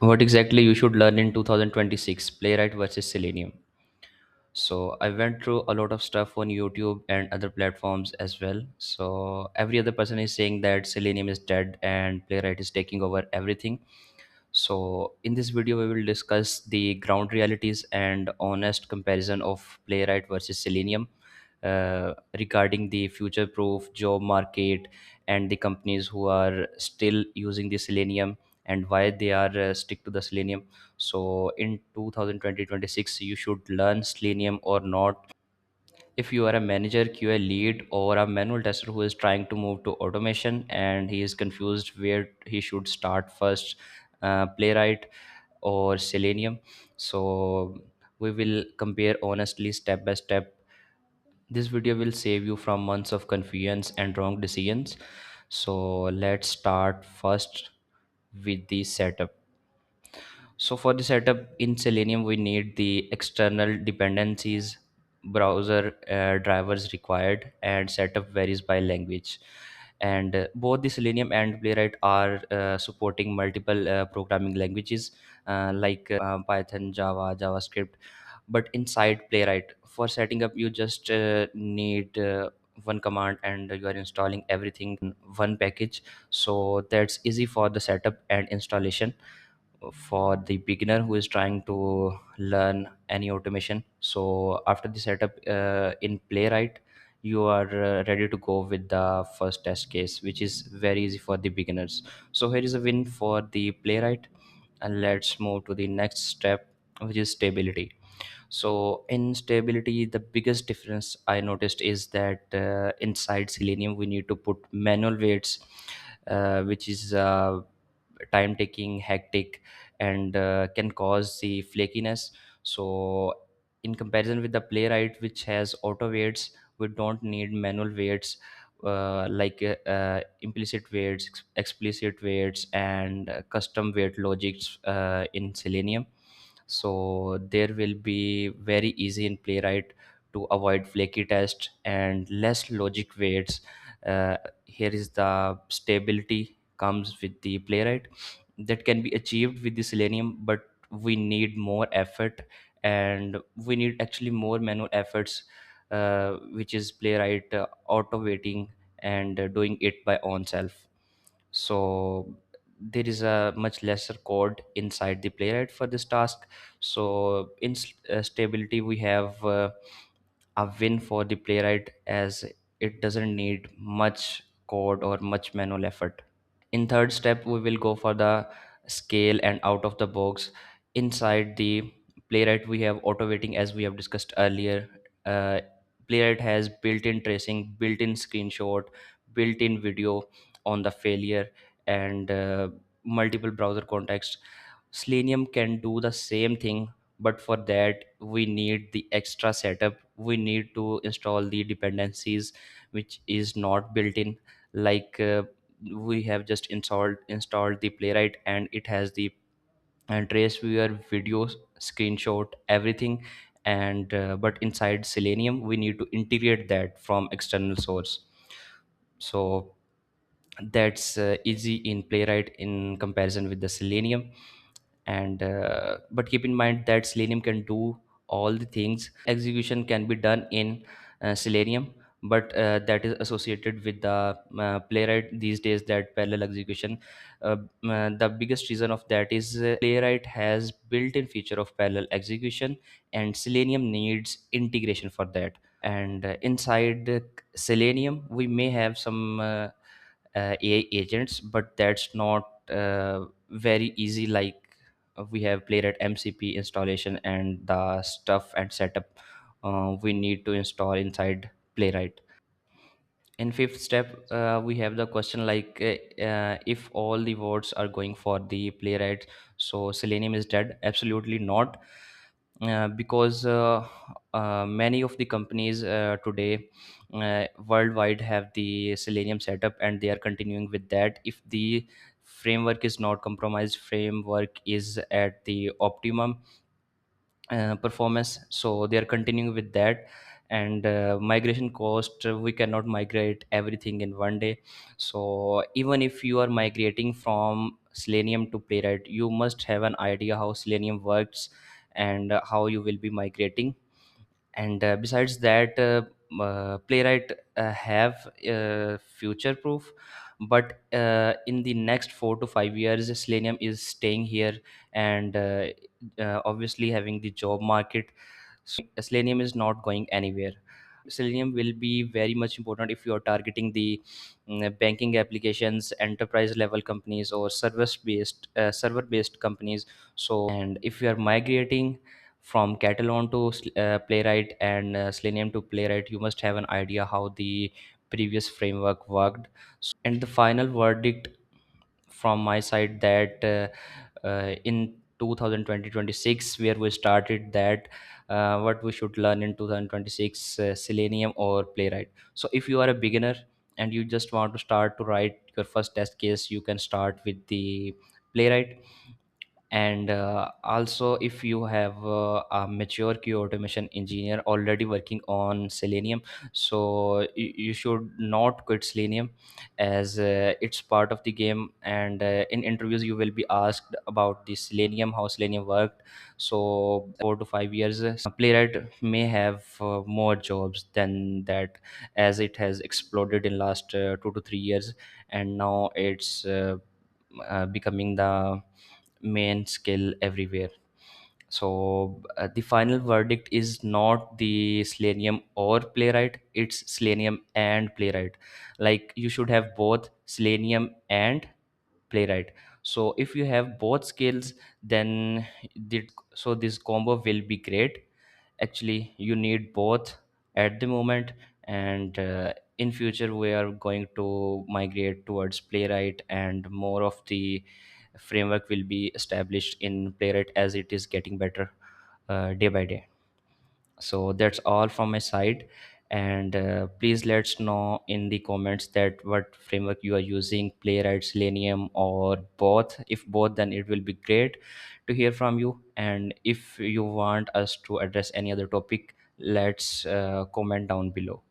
What exactly you should learn in 2026 Playwright versus Selenium? So I went through a lot of stuff on YouTube and other platforms as well. So every other person is saying that Selenium is dead and Playwright is taking over everything. So in this video we will discuss the ground realities and honest comparison of Playwright versus Selenium, regarding the future proof job market and the companies who are still using the Selenium and why they are stick to the Selenium. So in 2020-26 you should learn Selenium or not. If you are a manager, QA lead, or a manual tester who is trying to move to automation and he is confused where he should start first, Playwright or Selenium. So we will compare honestly step by step. This video will save you from months of confusion and wrong decisions. So let's start first with the setup. So for the setup in Selenium, we need the external dependencies, browser drivers required, and setup varies by language. And both the Selenium and Playwright are supporting multiple programming languages like Python, Java, JavaScript. But inside Playwright, for setting up, you just need one command and you are installing everything in one package. So that's easy for the setup and installation for the beginner who is trying to learn any automation. So after the setup in Playwright, you are ready to go with the first test case, which is very easy for the beginners. So here is a win for the Playwright, and let's move to the next step, which is stability. So in stability, the biggest difference I noticed is that inside Selenium we need to put manual weights, which is time taking, hectic, and can cause the flakiness. So in comparison with the Playwright, which has auto weights, we don't need manual weights, implicit weights, explicit weights, and custom weight logics in Selenium. So there will be very easy in Playwright to avoid flaky test and less logic weights. Here is the stability comes with the Playwright that can be achieved with the Selenium, but we need more effort, and we need actually more manual efforts, which is Playwright auto weighting and doing it by own self. So there is a much lesser code inside the Playwright for this task. So in stability we have a win for the Playwright, as it doesn't need much code or much manual effort. In third step we will go for the scale and out of the box. Inside the Playwright we have auto weighting, as we have discussed earlier. uh, Playwright has built-in tracing, built-in screenshot, built-in video on the failure, and multiple browser context. Selenium can do the same thing, but for that we need the extra setup. We need to install the dependencies which is not built in, like we have just installed the Playwright, and it has the trace viewer, videos, screenshot, everything. And but inside Selenium we need to integrate that from external source. So that's easy in Playwright in comparison with the Selenium. And but keep in mind that Selenium can do all the things. Execution can be done in Selenium, but that is associated with the Playwright these days, that parallel execution. The biggest reason of that is Playwright has built-in feature of parallel execution, and Selenium needs integration for that. And inside Selenium we may have some AI agents, but that's not very easy. Like we have Playwright MCP installation and the stuff and setup we need to install inside Playwright. In fifth step, we have the question like, if all the votes are going for the Playwright, so Selenium is dead? Absolutely not. Because many of the companies today worldwide have the Selenium setup, and they are continuing with that. If the framework is not compromised, framework is at the optimum performance, so they are continuing with that. And migration cost, we cannot migrate everything in one day. So even if you are migrating from Selenium to Playwright, you must have an idea how Selenium works and how you will be migrating. And besides that, Playwright have future proof, but in the next 4 to 5 years Selenium is staying here, and obviously having the job market. Selenium is not going anywhere. Selenium will be very much important if you are targeting the banking applications, enterprise level companies, or server based companies. And if you are migrating from Catalan to Playwright, and Selenium to Playwright, you must have an idea how the previous framework worked. And the final verdict from my side, that in 2020-26, where we started that what we should learn in 2026, Selenium or Playwright. So if you are a beginner and you just want to start to write your first test case, you can start with the Playwright. And also, if you have a mature QA automation engineer already working on Selenium, so you should not quit Selenium, as it's part of the game. And in interviews you will be asked about the Selenium, how Selenium worked. So 4 to 5 years, Playwright may have more jobs than that, as it has exploded in last 2 to 3 years, and now it's becoming the main skill everywhere. So the final verdict is not the Selenium or Playwright, it's Selenium and Playwright. Like, you should have both Selenium and Playwright. So if you have both skills, then this combo will be great. Actually, you need both at the moment. And in future we are going to migrate towards Playwright, and more of the framework will be established in Playwright as it is getting better day by day. So that's all from my side. And please let's know in the comments that what framework you are using, Playwright, Selenium, or both. If both, then it will be great to hear from you. And if you want us to address any other topic, let's comment down below.